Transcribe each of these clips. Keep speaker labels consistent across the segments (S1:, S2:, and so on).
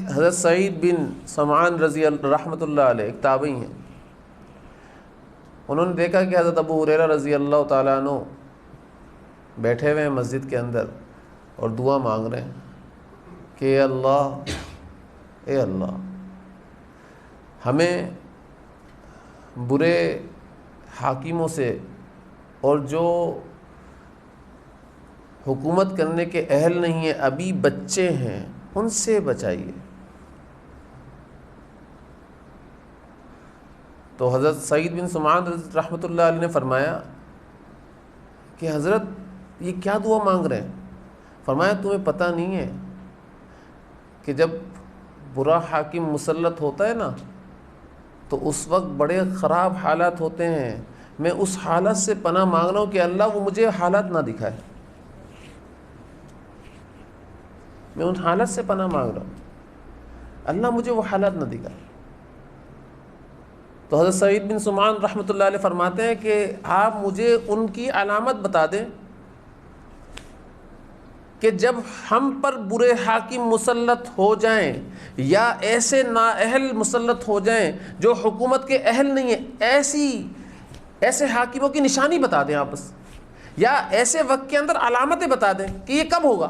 S1: حضرت سعید بن سمعان رضی اللہ رحمۃ اللہ علیہ ایک تابعی ہیں، انہوں نے دیکھا کہ حضرت ابو ہریرہ رضی اللہ تعالیٰ عنہ بیٹھے ہوئے ہیں مسجد کے اندر اور دعا مانگ رہے ہیں کہ اے اللہ ہمیں برے حاکموں سے اور جو حکومت کرنے کے اہل نہیں ہیں، ابھی بچے ہیں، ان سے بچائیے۔ تو حضرت سعید بن سمعان رحمۃ اللہ علیہ نے فرمایا کہ حضرت یہ کیا دعا مانگ رہے ہیں؟ فرمایا تمہیں پتہ نہیں ہے کہ جب برا حاکم مسلط ہوتا ہے نا تو اس وقت بڑے خراب حالات ہوتے ہیں، میں اس حالت سے پناہ مانگ رہا ہوں کہ اللہ وہ مجھے حالات نہ دکھائے، میں ان حالت سے پناہ مانگ رہا ہوں، اللہ مجھے وہ حالات نہ دکھائے۔ تو حضرت سعید بن سمعان رحمۃ اللہ علیہ فرماتے ہیں کہ آپ مجھے ان کی علامت بتا دیں کہ جب ہم پر برے حاکم مسلط ہو جائیں یا ایسے نااہل مسلط ہو جائیں جو حکومت کے اہل نہیں ہیں، ایسے حاکموں کی نشانی بتا دیں آپ بس، یا ایسے وقت کے اندر علامتیں بتا دیں کہ یہ کب ہوگا۔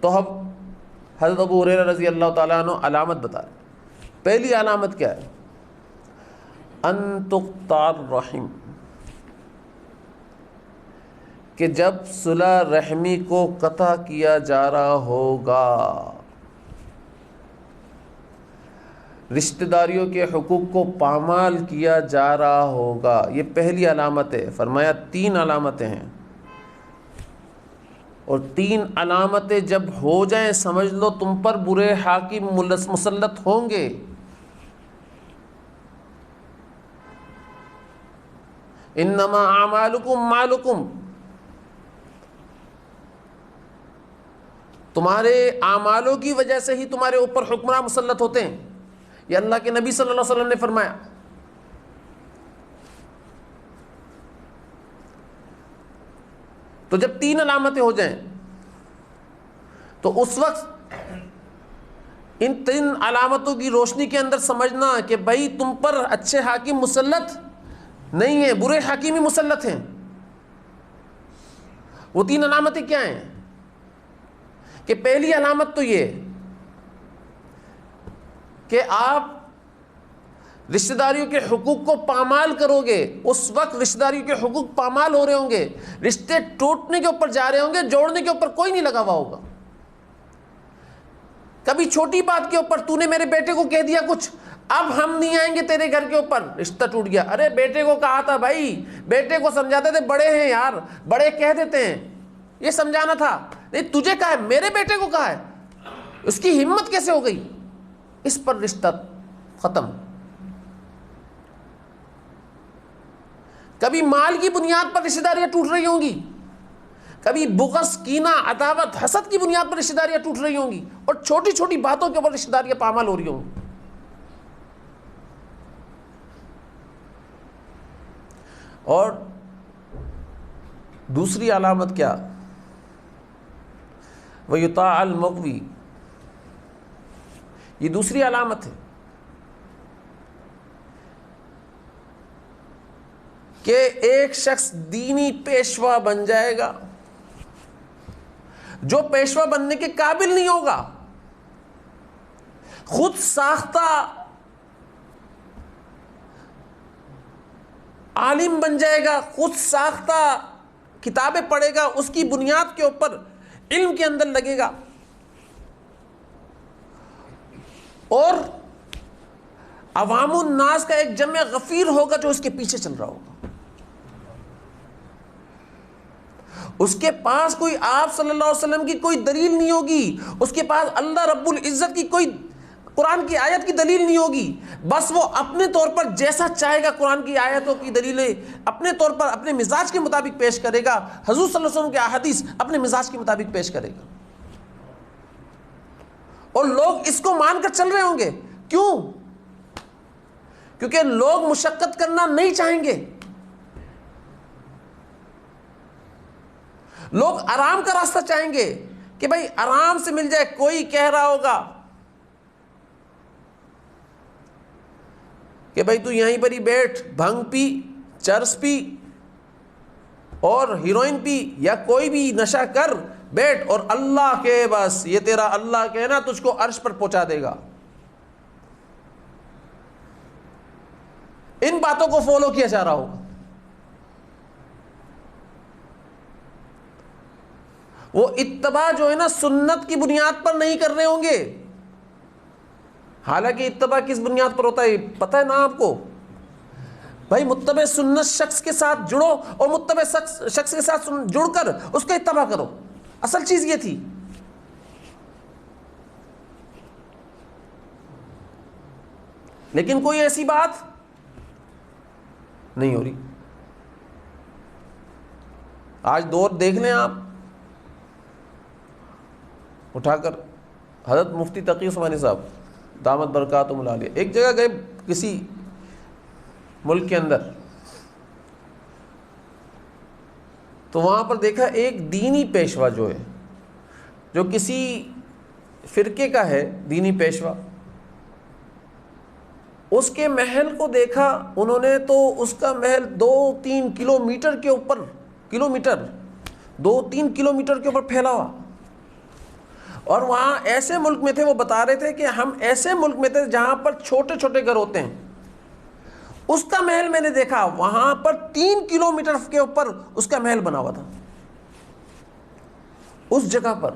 S1: تو اب حضرت ابو ہریرہ رضی اللہ تعالیٰ عنہ علامت بتا رہے ہیں۔ پہلی علامت کیا ہے؟ ان تقطع الرحم، کہ جب صلہ رحمی کو قطع کیا جا رہا ہوگا، رشتہ داریوں کے حقوق کو پامال کیا جا رہا ہوگا، یہ پہلی علامت ہے۔ فرمایا 3 علامتیں ہیں، اور 3 علامتیں جب ہو جائیں سمجھ لو تم پر برے حاکم مسلط ہوں گے۔ انما اعمالکم مالکم، تمہارے اعمالوں کی وجہ سے ہی تمہارے اوپر حکمراں مسلط ہوتے ہیں، یہ اللہ کے نبی صلی اللہ علیہ وسلم نے فرمایا۔ تو جب 3 علامتیں ہو جائیں تو اس وقت ان 3 علامتوں کی روشنی کے اندر سمجھنا کہ بھائی تم پر اچھے حاکم مسلط نہیں ہیں، برے حاکم ہی مسلط ہیں۔ وہ 3 علامتیں کیا ہیں؟ کہ پہلی علامت تو یہ کہ آپ رشتہ داریوں کے حقوق کو پامال کرو گے، اس وقت رشتہ داریوں کے حقوق پامال ہو رہے ہوں گے، رشتے ٹوٹنے کے اوپر جا رہے ہوں گے، جوڑنے کے اوپر کوئی نہیں لگا ہوا ہوگا۔ کبھی چھوٹی بات کے اوپر تو نے میرے بیٹے کو کہہ دیا کچھ، اب ہم نہیں آئیں گے تیرے گھر کے اوپر، رشتہ ٹوٹ گیا۔ ارے بیٹے کو کہا تھا بھائی، بیٹے کو سمجھاتے تھے، بڑے ہیں یار، بڑے کہہ دیتے ہیں، یہ سمجھانا تھا، نہیں تجھے کہا ہے، میرے بیٹے کو کہا ہے، اس کی ہمت کیسے ہو گئی؟ اس پر رشتہ ختم۔ کبھی مال کی بنیاد پر رشتہ داریاں ٹوٹ رہی ہوں گی، کبھی بغض، کینہ، عداوت، حسد کی بنیاد پر رشتہ داریاں ٹوٹ رہی ہوں گی، اور چھوٹی چھوٹی باتوں کے اوپر رشتہ داریاں پامال ہو رہی ہوں گی۔ اور دوسری علامت کیا؟ وَيُطَاعَ الْمُغْوِي، یہ دوسری علامت ہے کہ ایک شخص دینی پیشوا بن جائے گا جو پیشوا بننے کے قابل نہیں ہوگا، خود ساختہ عالم بن جائے گا، خود ساختہ کتابیں پڑھے گا، اس کی بنیاد کے اوپر علم کے اندر لگے گا، اور عوام الناس کا ایک جمع غفیر ہوگا جو اس کے پیچھے چل رہا ہوگا۔ اس کے پاس کوئی آپ صلی اللہ علیہ وسلم کی کوئی دلیل نہیں ہوگی، اس کے پاس اللہ رب العزت کی کوئی قرآن کی آیت کی دلیل نہیں ہوگی، بس وہ اپنے طور پر جیسا چاہے گا قرآن کی آیتوں کی دلیلیں اپنے طور پر اپنے مزاج کے مطابق پیش کرے گا، حضور صلی اللہ علیہ وسلم کے احادیث اپنے مزاج کے مطابق پیش کرے گا، اور لوگ اس کو مان کر چل رہے ہوں گے۔ کیوں؟ کیونکہ لوگ مشقت کرنا نہیں چاہیں گے، لوگ آرام کا راستہ چاہیں گے کہ بھائی آرام سے مل جائے. کوئی کہہ رہا ہوگا کہ بھائی تو یہیں پر ہی بیٹھ, بھنگ پی, چرس پی اور ہیروئن پی یا کوئی بھی نشہ کر, بیٹھ اور اللہ کے, بس یہ تیرا اللہ کے نا تجھ کو عرش پر پہنچا دے گا. ان باتوں کو فالو کیا جا رہا ہوگا. وہ اتباع جو ہے نا سنت کی بنیاد پر نہیں کر رہے ہوں گے. حالانکہ اتباع کس بنیاد پر ہوتا ہے پتہ ہے نا آپ کو؟ بھائی متبع سنت شخص کے ساتھ جڑو اور متبع شخص کے ساتھ جڑ کر اس کا اتباع کرو. اصل چیز یہ تھی. لیکن کوئی ایسی بات نہیں ہو رہی. آج دور دیکھ لیں آپ, اٹھا کر حضرت مفتی تقی عثمانی صاحب دامت برکاتہم العالیہ ایک جگہ گئے کسی ملک کے اندر, تو وہاں پر دیکھا ایک دینی پیشوا جو ہے, جو کسی فرقے کا ہے, دینی پیشوا, اس کے محل کو دیکھا انہوں نے تو اس کا محل 2-3 کلومیٹر کے اوپر, 2-3 کلومیٹر کے اوپر پھیلا ہوا. اور وہاں ایسے ملک میں تھے, وہ بتا رہے تھے کہ ہم ایسے ملک میں تھے جہاں پر چھوٹے چھوٹے گھر ہوتے ہیں. اس کا محل میں نے دیکھا وہاں پر 3 کلومیٹر کے اوپر اس کا محل بنا ہوا تھا اس جگہ پر.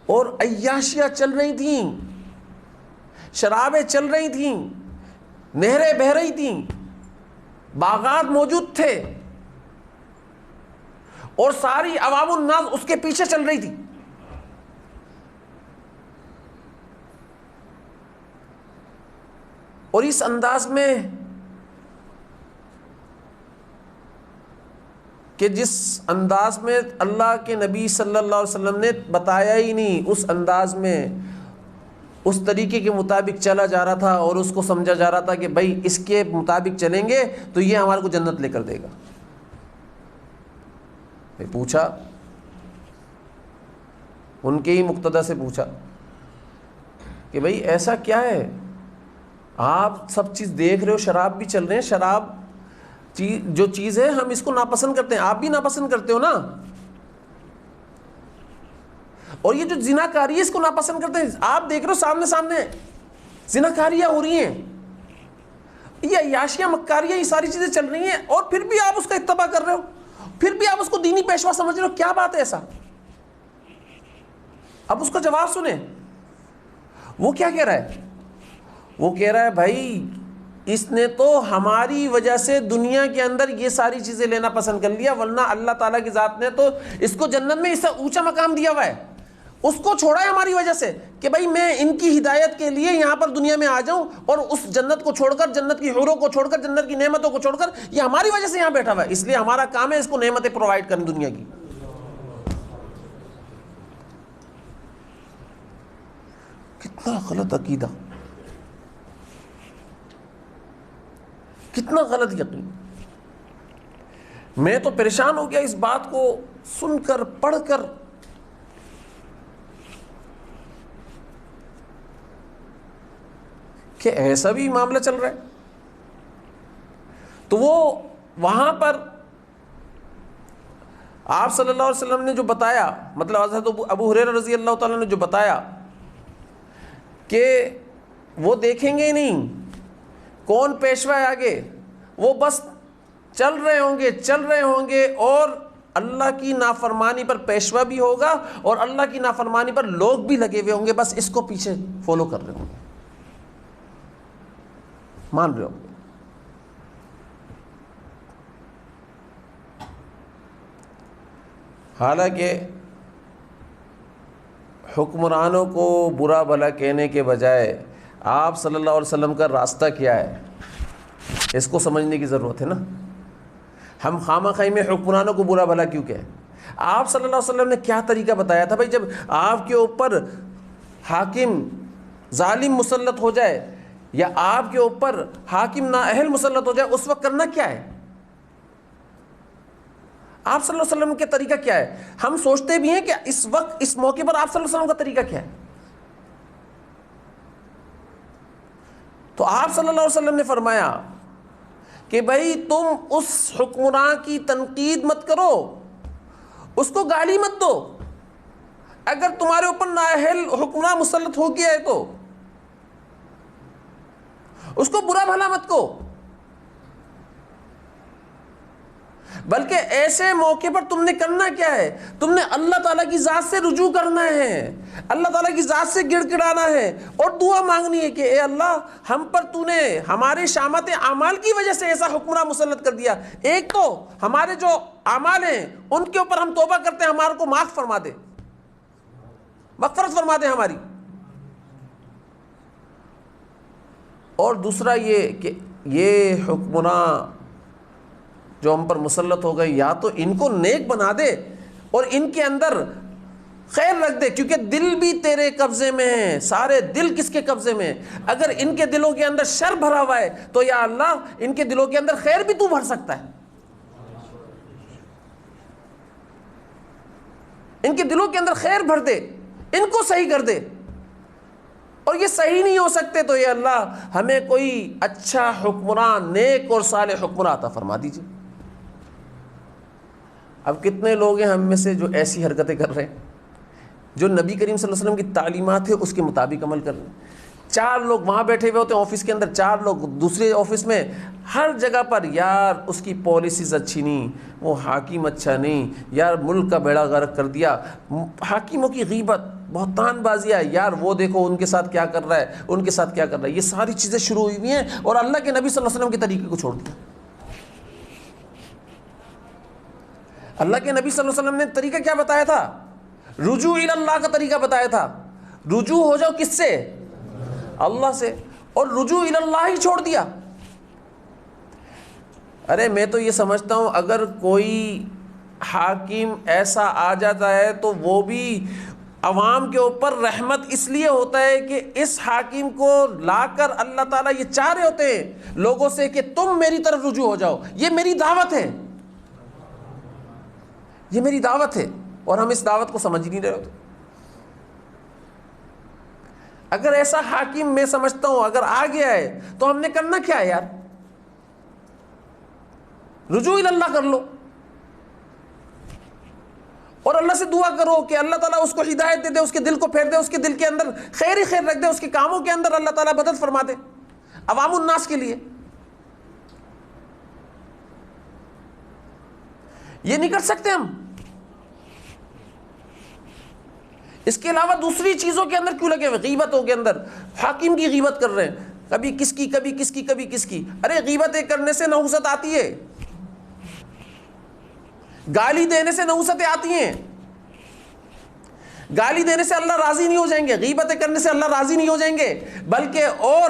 S1: اور عیاشیاں چل رہی تھیں, شرابیں چل رہی تھیں, نہریں بہہ رہی تھیں, باغات موجود تھے, اور ساری عوام الناس اس کے پیچھے چل رہی تھی. اور اس انداز میں کہ جس انداز میں اللہ کے نبی صلی اللہ علیہ وسلم نے بتایا ہی نہیں, اس انداز میں اس طریقے کے مطابق چلا جا رہا تھا, اور اس کو سمجھا جا رہا تھا کہ بھائی اس کے مطابق چلیں گے تو یہ ہمارے کو جنت لے کر دے گا. پوچھا ان کے ہی مقتدی سے پوچھا کہ بھائی ایسا کیا ہے, آپ سب چیز دیکھ رہے ہو, شراب بھی چل رہے ہیں, شراب جو چیز ہے ہم اس کو ناپسند کرتے ہیں, آپ بھی ناپسند کرتے ہو نا, اور یہ جو زناکاری ہے اس کو ناپسند کرتے ہیں, آپ دیکھ رہے ہو سامنے زناکاریاں ہو رہی ہیں, یہ عیاشیاں مکاریاں یہ ساری چیزیں چل رہی ہیں, اور پھر بھی آپ اس کا اتباع کر رہے ہو, پھر بھی آپ اس کو دینی پیشوا سمجھ رہے ہو. کیا بات ہے ایسا؟ اب اس کا جواب سنیں. وہ کیا کہہ رہا ہے؟ وہ کہہ رہا ہے بھائی اس نے تو ہماری وجہ سے دنیا کے اندر یہ ساری چیزیں لینا پسند کر لیا, ورنہ اللہ تعالیٰ کی ذات نے تو اس کو جنت میں اس سے اونچا مقام دیا ہوا ہے. اس کو چھوڑا ہے ہماری وجہ سے کہ بھائی میں ان کی ہدایت کے لیے یہاں پر دنیا میں آ جاؤں, اور اس جنت کو چھوڑ کر, جنت کی حوروں کو چھوڑ کر, جنت کی نعمتوں کو چھوڑ کر, یہ ہماری وجہ سے یہاں بیٹھا ہوا ہے, اس لیے ہمارا کام ہے اس کو نعمتیں پرووائڈ کریں دنیا کی. کتنا غلط عقیدہ, کتنا غلط یقین. میں تو پریشان ہو گیا اس بات کو سن کر, پڑھ کر. کہ ایسا بھی معاملہ چل رہا ہے. تو وہ وہاں پر آپ صلی اللہ علیہ وسلم نے جو بتایا, مطلب حضرت ابو ہریرہ رضی اللہ تعالیٰ نے جو بتایا کہ وہ دیکھیں گے ہی نہیں کون پیشوا ہے آگے, وہ بس چل رہے ہوں گے اور اللہ کی نافرمانی پر پیشوا بھی ہوگا اور اللہ کی نافرمانی پر لوگ بھی لگے ہوئے ہوں گے, بس اس کو پیچھے فالو کر رہے ہوں گے, مان رہے ہو. حالانکہ حکمرانوں کو برا بھلا کہنے کے بجائے آپ صلی اللہ علیہ وسلم کا راستہ کیا ہے اس کو سمجھنے کی ضرورت ہے نا. ہم خامہ خواہی میں حکمرانوں کو برا بھلا کیوں کہیں؟ آپ صلی اللہ علیہ وسلم نے کیا طریقہ بتایا تھا؟ بھائی جب آپ کے اوپر حاکم ظالم مسلط ہو جائے یا آپ کے اوپر حاکم نااہل مسلط ہو جائے, اس وقت کرنا کیا ہے؟ آپ صلی اللہ علیہ وسلم کے طریقہ کیا ہے؟ ہم سوچتے بھی ہیں کہ اس وقت اس موقع پر آپ صلی اللہ علیہ وسلم کا طریقہ کیا ہے؟ تو آپ صلی اللہ علیہ وسلم نے فرمایا کہ بھائی تم اس حکمراں کی تنقید مت کرو، اس کو گالی مت دو، اگر تمہارے اوپر نااہل حکمراں مسلط ہو گیا ہے تو اس کو برا بھلا مت کو، بلکہ ایسے موقع پر تم نے کرنا کیا ہے؟ تم نے اللہ تعالیٰ کی ذات سے رجوع کرنا ہے، اللہ تعالیٰ کی ذات سے گڑ گڑانا ہے اور دعا مانگنی ہے کہ اے اللہ ہم پر تو نے ہمارے شامت اعمال کی وجہ سے ایسا حکمراں مسلط کر دیا، ایک تو ہمارے جو اعمال ہیں ان کے اوپر ہم توبہ کرتے ہیں، ہمارے کو معاف فرما دے، مغفرت فرما دے ہماری، اور دوسرا یہ کہ یہ حکمراں جو ہم پر مسلط ہو گئے یا تو ان کو نیک بنا دے اور ان کے اندر خیر رکھ دے، کیونکہ دل بھی تیرے قبضے میں ہیں، سارے دل کس کے قبضے میں؟ اگر ان کے دلوں کے اندر شر بھرا ہوا ہے تو یا اللہ ان کے دلوں کے اندر خیر بھی تو بھر سکتا ہے، ان کے دلوں کے اندر خیر بھر دے، ان کو صحیح کر دے، اور یہ صحیح نہیں ہو سکتے تو یا اللہ ہمیں کوئی اچھا حکمراں، نیک اور صالح حکمراں عطا فرما دیجیے۔ اب کتنے لوگ ہیں ہم میں سے جو ایسی حرکتیں کر رہے ہیں، جو نبی کریم صلی اللہ علیہ وسلم کی تعلیمات ہے اس کے مطابق عمل کر رہے ہیں؟ 4 لوگ وہاں بیٹھے ہوئے ہوتے ہیں آفس کے اندر، 4 لوگ دوسرے آفس میں، ہر جگہ پر یار اس کی پالیسیز اچھی نہیں، وہ حاکم اچھا نہیں، یار ملک کا بیڑا غرق کر دیا، حاکموں کی غیبت، بہتان بازی ہے، یار وہ دیکھو ان کے ساتھ کیا کر رہا ہے، ان کے ساتھ کیا کر رہا ہے، یہ ساری چیزیں شروع ہوئی ہوئی ہیں اور اللہ کے نبی صلی اللہ علیہ وسلم کے طریقے کو چھوڑ دیا۔ اللہ کے نبی صلی اللہ علیہ وسلم نے طریقہ کیا بتایا تھا؟ رجوع الی اللہ کا طریقہ بتایا تھا، رجوع ہو جاؤ کس سے؟ اللہ سے، اور رجوع الی اللہ ہی چھوڑ دیا۔ ارے میں تو یہ سمجھتا ہوں اگر کوئی حاکم ایسا آ جاتا ہے تو وہ بھی عوام کے اوپر رحمت اس لیے ہوتا ہے کہ اس حاکم کو لا کر اللہ تعالیٰ یہ چاہ رہے ہوتے ہیں لوگوں سے کہ تم میری طرف رجوع ہو جاؤ، یہ میری دعوت ہے، یہ میری دعوت ہے، اور ہم اس دعوت کو سمجھ نہیں رہے ہوتے۔ اگر ایسا حاکم میں سمجھتا ہوں اگر آ گیا ہے تو ہم نے کرنا کیا ہے یار؟ رجوع الی اللہ کر لو اور اللہ سے دعا کرو کہ اللہ تعالیٰ اس کو ہدایت دے دے، اس کے دل کو پھیر دے، اس کے دل کے اندر خیر ہی خیر رکھ دے، اس کے کاموں کے اندر اللہ تعالیٰ بدل فرما دے عوام الناس کے لیے۔ یہ نہیں کر سکتے ہم؟ اس کے علاوہ دوسری چیزوں کے اندر کیوں لگے ہوئے؟ غیبتوں کے اندر حاکم کی غیبت کر رہے ہیں، کبھی کس کی، کبھی کس کی، کبھی کس کی۔ ارے غیبتیں کرنے سے نحوست آتی ہے، گالی دینے سے نحوستیں آتی ہیں، گالی دینے سے اللہ راضی نہیں ہو جائیں گے، غیبتیں کرنے سے اللہ راضی نہیں ہو جائیں گے، بلکہ اور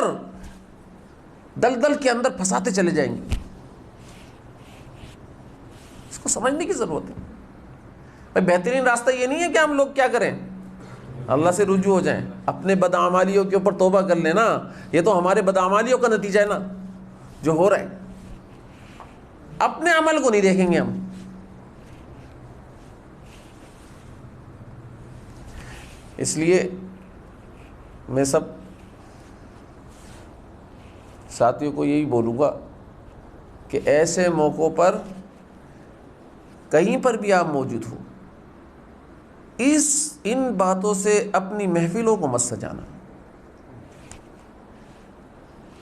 S1: دلدل کے اندر پھنساتے چلے جائیں گے۔ اس کو سمجھنے کی ضرورت ہے بھائی۔ بہترین راستہ یہ نہیں ہے کہ ہم لوگ کیا کریں، اللہ سے رجوع ہو جائیں، اپنے بدعمالیوں کے اوپر توبہ کر لینا، یہ تو ہمارے بدعمالیوں کا نتیجہ ہے نا جو ہو رہا ہے، اپنے عمل کو نہیں دیکھیں گے ہم۔ اس لیے میں سب ساتھیوں کو یہی بولوں گا کہ ایسے موقعوں پر کہیں پر بھی آپ موجود ہو، ان باتوں سے اپنی محفلوں کو مت سجانا،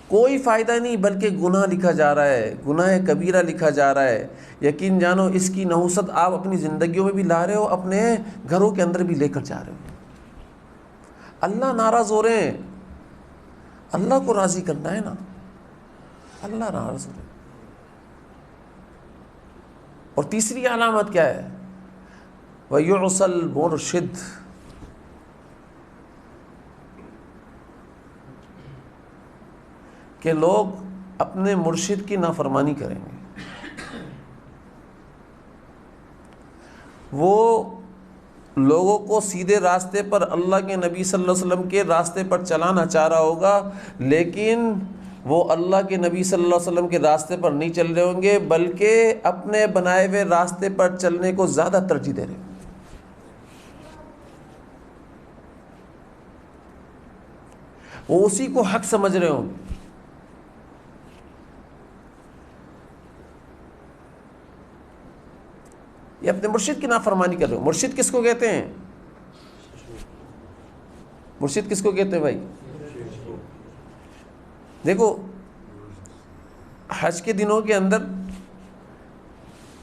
S1: کوئی فائدہ نہیں، بلکہ گناہ لکھا جا رہا ہے، گناہ کبیرہ لکھا جا رہا ہے۔ یقین جانو اس کی نحوست آپ اپنی زندگیوں میں بھی لا رہے ہو، اپنے گھروں کے اندر بھی لے کر جا رہے ہو۔ اللہ ناراض ہو رہے ہیں، اللہ کو راضی کرنا ہے نا، اللہ ناراض ہو رہے ہیں۔ اور تیسری علامت کیا ہے؟ وَيُعْصَى الْمُرْشِدُ، کہ لوگ اپنے مرشد کی نافرمانی کریں گے، وہ لوگوں کو سیدھے راستے پر، اللہ کے نبی صلی اللہ علیہ وسلم کے راستے پر چلانا چاہ رہا ہوگا، لیکن وہ اللہ کے نبی صلی اللہ علیہ وسلم کے راستے پر نہیں چل رہے ہوں گے، بلکہ اپنے بنائے ہوئے راستے پر چلنے کو زیادہ ترجیح دے رہے ہوں گے۔ وہ اسی کو حق سمجھ رہے ہوں گے۔ یہ اپنے مرشد کی نافرمانی کر رہے ہو۔ مرشد کس کو کہتے ہیں؟ مرشد کس کو کہتے ہیں بھائی؟ دیکھو حج کے دنوں کے اندر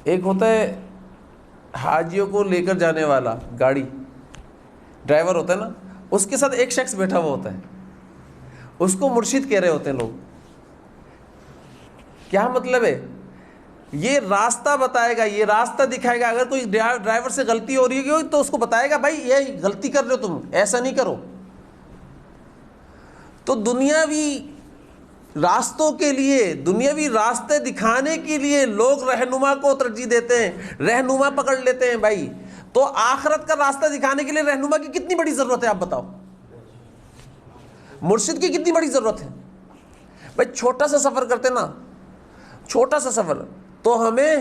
S1: ایک ہوتا ہے حاجیوں کو لے کر جانے والا گاڑی، ڈرائیور ہوتا ہے نا، اس کے ساتھ ایک شخص بیٹھا ہوا ہوتا ہے، اس کو مرشد کہہ رہے ہوتے ہیں لوگ۔ کیا مطلب ہے؟ یہ راستہ بتائے گا، یہ راستہ دکھائے گا۔ اگر کوئی ڈرائیور سے غلطی ہو رہی ہے تو اس کو بتائے گا بھائی یہ غلطی کر رہے ہو تم، ایسا نہیں کرو۔ تو دنیاوی راستوں کے لیے، دنیاوی راستے دکھانے کے لیے لوگ رہنما کو ترجیح دیتے ہیں، رہنما پکڑ لیتے ہیں بھائی۔ تو آخرت کا راستہ دکھانے کے لیے رہنما کی کتنی بڑی ضرورت ہے آپ بتاؤ؟ مرشد کی کتنی بڑی ضرورت ہے بھائی؟ چھوٹا سا سفر کرتے نا، چھوٹا سا سفر، تو ہمیں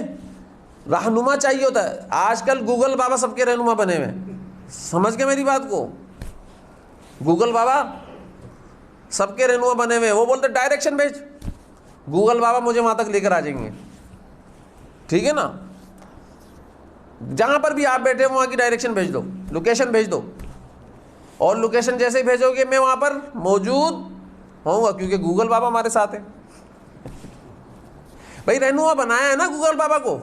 S1: رہنما چاہیے ہوتا ہے۔ آج کل گوگل بابا سب کے رہنما بنے ہوئے ہیں، سمجھ گئے میری بات کو؟ گوگل بابا سب کے رہنما بنے ہوئے ہیں۔ وہ بولتے ڈائریکشن بھیج، گوگل بابا مجھے وہاں تک لے کر آ جائیں گے، ٹھیک ہے نا؟ جہاں پر بھی آپ بیٹھے وہاں کی ڈائریکشن بھیج دو، لوکیشن بھیج دو، اور لوکیشن جیسے ہی بھیجو گے میں وہاں پر موجود ہوں گا، کیونکہ گوگل بابا ہمارے ساتھ ہے۔ بھائی رہنما بنایا ہے نا گوگل بابا کو،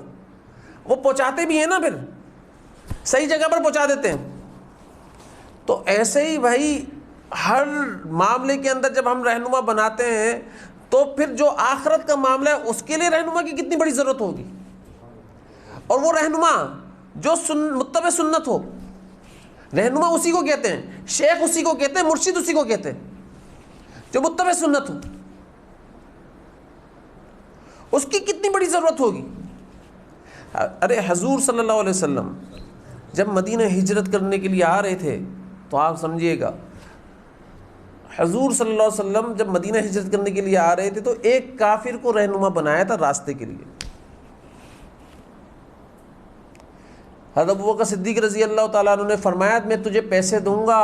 S1: وہ پہنچاتے بھی ہیں نا، پھر صحیح جگہ پر پہنچا دیتے ہیں۔ تو ایسے ہی بھائی ہر معاملے کے اندر جب ہم رہنما بناتے ہیں تو پھر جو آخرت کا معاملہ ہے اس کے لیے رہنما کی کتنی بڑی ضرورت ہوگی۔ اور وہ رہنما جو متبع سنت ہو، رہنما اسی کو کہتے ہیں، شیخ اسی کو کہتے ہیں، مرشد اسی کو کہتے ہیں جو متبع سنت ہو، اس کی کتنی بڑی ضرورت ہوگی۔ ارے حضور صلی اللہ علیہ وسلم جب مدینہ ہجرت کرنے کے لیے آ رہے تھے تو آپ سمجھیے گا، حضور صلی اللہ علیہ وسلم جب مدینہ ہجرت کرنے کے لیے آ رہے تھے تو ایک کافر کو رہنما بنایا تھا راستے کے لیے۔ حضرت ابوبکر صدیق رضی اللہ تعالیٰ عنہ نے فرمایا میں تجھے پیسے دوں گا،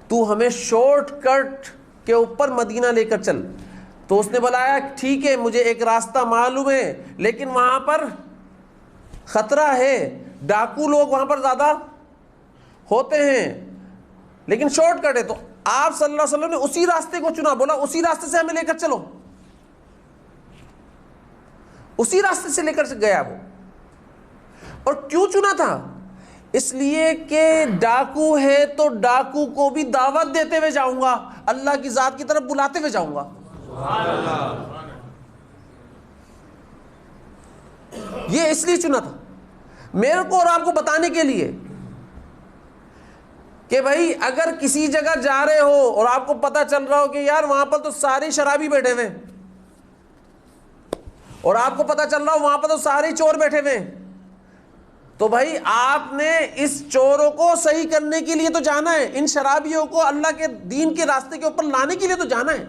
S1: تو ہمیں شارٹ کٹ کے اوپر مدینہ لے کر چل۔ تو اس نے بلایا ٹھیک ہے مجھے ایک راستہ معلوم ہے، لیکن وہاں پر خطرہ ہے، ڈاکو لوگ وہاں پر زیادہ ہوتے ہیں، لیکن شارٹ کٹ ہے۔ تو آپ صلی اللہ علیہ وسلم نے اسی راستے کو چنا، بولا اسی راستے سے ہمیں لے کر چلو، اسی راستے سے لے کر گیا وہ۔ اور کیوں چنا تھا؟ اس لیے کہ ڈاکو ہے تو ڈاکو کو بھی دعوت دیتے ہوئے جاؤں گا، اللہ کی ذات کی طرف بلاتے ہوئے جاؤں گا۔ یہ اس لیے چنا تھا میرے کو اور آپ کو بتانے کے لیے کہ بھائی اگر کسی جگہ جا رہے ہو اور آپ کو پتا چل رہا ہو کہ یار وہاں پر تو سارے شرابی بیٹھے ہوئے، اور آپ کو پتا چل رہا ہو وہاں پر تو سارے چور بیٹھے ہوئے، تو بھائی آپ نے اس چوروں کو صحیح کرنے کے لیے تو جانا ہے، ان شرابیوں کو اللہ کے دین کے راستے کے اوپر لانے کے لیے تو جانا ہے۔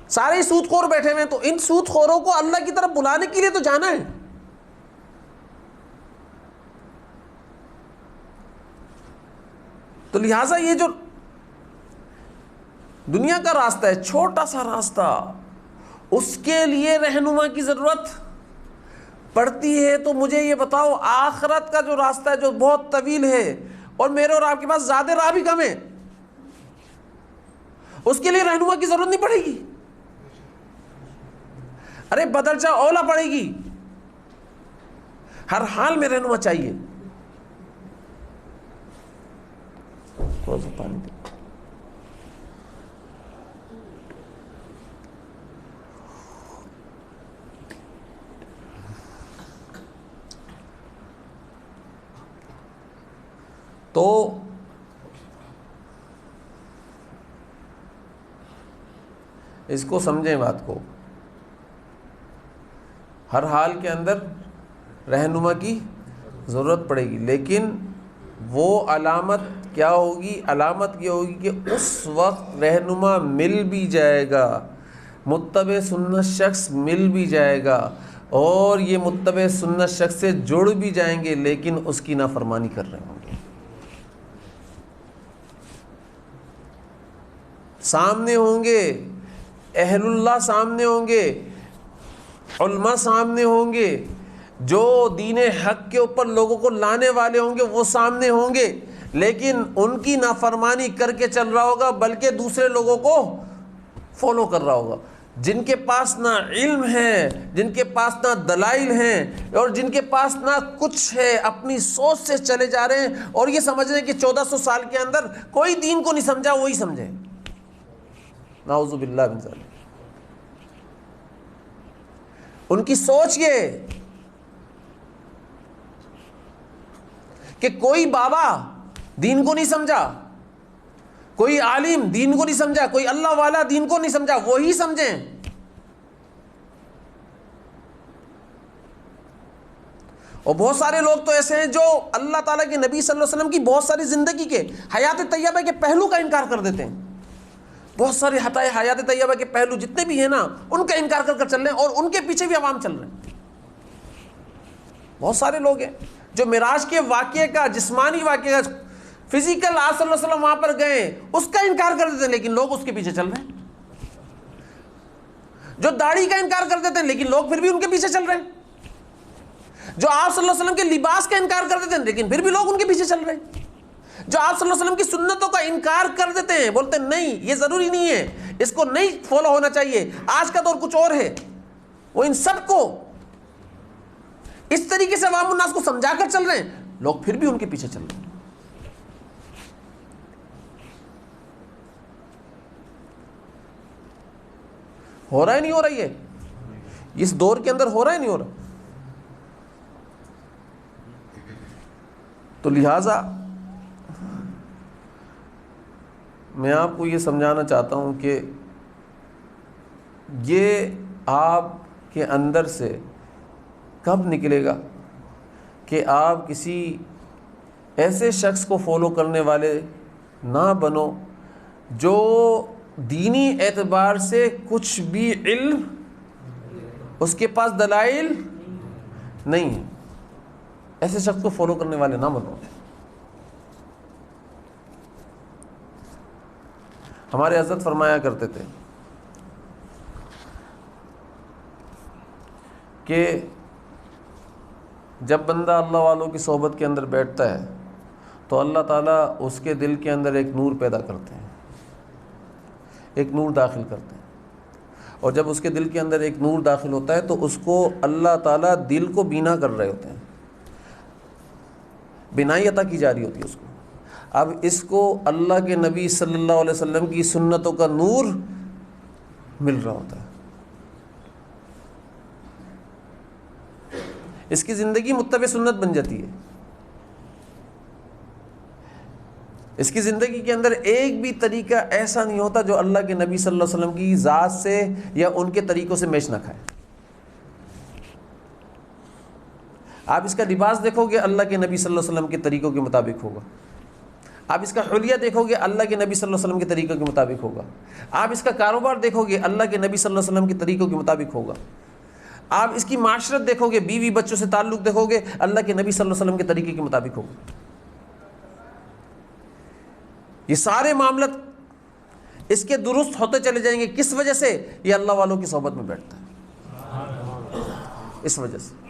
S1: سارے سود خور بیٹھے ہوئے تو ان سود خوروں کو اللہ کی طرف بلانے کے لیے تو جانا ہے۔ تو لہٰذا یہ جو دنیا کا راستہ ہے، چھوٹا سا راستہ، اس کے لیے رہنما کی ضرورت پڑتی ہے۔ تو مجھے یہ بتاؤ آخرت کا جو راستہ ہے جو بہت طویل ہے اور میرے اور آپ کے پاس زیادہ راہ بھی کم ہے، اس کے لیے رہنما کی ضرورت نہیں پڑے گی؟ ارے بدرجہ اولا پڑے گی، ہر حال میں رہنما چاہیے۔ تو اس کو سمجھیں بات کو، ہر حال کے اندر رہنما کی ضرورت پڑے گی، لیکن وہ علامت کیا ہوگی؟ علامت یہ ہوگی کہ اس وقت رہنما مل بھی جائے گا، متبع سنت شخص مل بھی جائے گا، اور یہ متبع سنت شخص سے جڑ بھی جائیں گے، لیکن اس کی نافرمانی کر رہے ہوں گے۔ سامنے ہوں گے اہل اللہ، سامنے ہوں گے علماء، سامنے ہوں گے جو دین حق کے اوپر لوگوں کو لانے والے ہوں گے، وہ سامنے ہوں گے، لیکن ان کی نافرمانی کر کے چل رہا ہوگا، بلکہ دوسرے لوگوں کو فالو کر رہا ہوگا، جن کے پاس نہ علم ہے، جن کے پاس نہ دلائل ہیں، اور جن کے پاس نہ کچھ ہے، اپنی سوچ سے چلے جا رہے ہیں، اور یہ سمجھ رہے ہیں کہ 1400 سال کے اندر کوئی دین کو نہیں سمجھا، وہی سمجھے۔ نعوذ باللہ من ذالک۔ ان کی سوچ یہ کہ کوئی بابا دین کو نہیں سمجھا، کوئی عالم دین کو نہیں سمجھا، کوئی اللہ والا دین کو نہیں سمجھا، وہی سمجھیں۔ اور بہت سارے لوگ تو ایسے ہیں جو اللہ تعالیٰ کے نبی صلی اللہ علیہ وسلم کی بہت ساری زندگی کے، حیات طیبہ کے پہلو کا انکار کر دیتے ہیں۔ بہت سارے حیات طیبہ کے پہلو جتنے بھی ہیں نا، ان کا انکار کر کر چل رہے ہیں، اور ان کے پیچھے بھی عوام چل رہے ہیں۔ بہت سارے لوگ ہیں جو معراج کے واقعے کا، جسمانی واقعے کا، فزیکل، آپ صلی اللہ علیہ وسلم وہاں پر گئے، اس کا انکار کر دیتے ہیں، لیکن لوگ اس کے پیچھے چل رہے ہیں۔ جو داڑھی کا انکار کر دیتے ہیں، لیکن لوگ پھر بھی ان کے پیچھے چل رہے ہیں۔ جو آپ صلی اللہ علیہ وسلم کے لباس کا انکار کر دیتے ہیں، لیکن پھر بھی لوگ ان کے پیچھے چل رہے ہیں۔ جو آپ صلی اللہ علیہ وسلم کی سنتوں کا انکار کر دیتے ہیں، بولتے ہیں نہیں یہ ضروری نہیں ہے، اس کو نہیں فالو ہونا چاہیے، آج کا دور کچھ اور ہے، وہ ان سب کو اس طریقے سے عوام الناس کو سمجھا کر چل رہے ہیں، لوگ پھر بھی ان کے پیچھے چل رہے ہیں۔ ہو رہا ہے نہیں ہو رہا؟ یہ اس دور کے اندر ہو رہا ہے نہیں ہو رہا؟ تو لہٰذا میں آپ کو یہ سمجھانا چاہتا ہوں کہ یہ آپ کے اندر سے کب نکلے گا کہ آپ کسی ایسے شخص کو فالو کرنے والے نہ بنو جو دینی اعتبار سے کچھ بھی علم، اس کے پاس دلائل نہیں ہے، ایسے شخص کو فالو کرنے والے نہ بنو۔ ہمارے حضرت فرمایا کرتے تھے کہ جب بندہ اللہ والوں کی صحبت کے اندر بیٹھتا ہے تو اللہ تعالیٰ اس کے دل کے اندر ایک نور پیدا کرتے ہیں، ایک نور داخل کرتے ہیں، اور جب اس کے دل کے اندر ایک نور داخل ہوتا ہے تو اس کو اللہ تعالیٰ دل کو بینا کر رہے ہوتے ہیں، بینائی عطا کی جا رہی ہوتی ہے اس کو۔ اب اس کو اللہ کے نبی صلی اللہ علیہ وسلم کی سنتوں کا نور مل رہا ہوتا ہے، اس کی زندگی متبع سنت بن جاتی ہے، اس کی زندگی کے اندر ایک بھی طریقہ ایسا نہیں ہوتا جو اللہ کے نبی صلی اللہ علیہ وسلم کی ذات سے یا ان کے طریقوں سے میچ نہ کھائے۔ آپ اس کا لباس دیکھو گے اللہ کے نبی صلی اللہ علیہ وسلم کے طریقوں کے مطابق ہوگا، آپ اس کا حلیہ دیکھو گے اللہ کے نبی صلی اللہ علیہ وسلم کے طریقوں کے مطابق ہوگا، آپ اس کا کاروبار دیکھو گے اللہ کے نبی صلی اللہ علیہ وسلم کے طریقوں کے مطابق ہوگا، آپ اس کی معاشرت دیکھو گے، بیوی بچوں سے تعلق دیکھو گے، اللہ کے نبی صلی اللہ علیہ وسلم کے طریقے کے مطابق ہوگا۔ یہ سارے معاملات اس کے درست ہوتے چلے جائیں گے، کس وجہ سے؟ یہ اللہ والوں کی صحبت میں بیٹھتا ہے، اس وجہ سے۔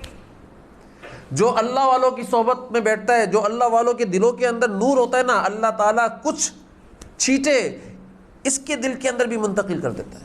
S1: جو اللہ والوں کی صحبت میں بیٹھتا ہے، جو اللہ والوں کے دلوں کے اندر نور ہوتا ہے نا، اللہ تعالیٰ کچھ چھینٹے اس کے دل کے اندر بھی منتقل کر دیتا ہے۔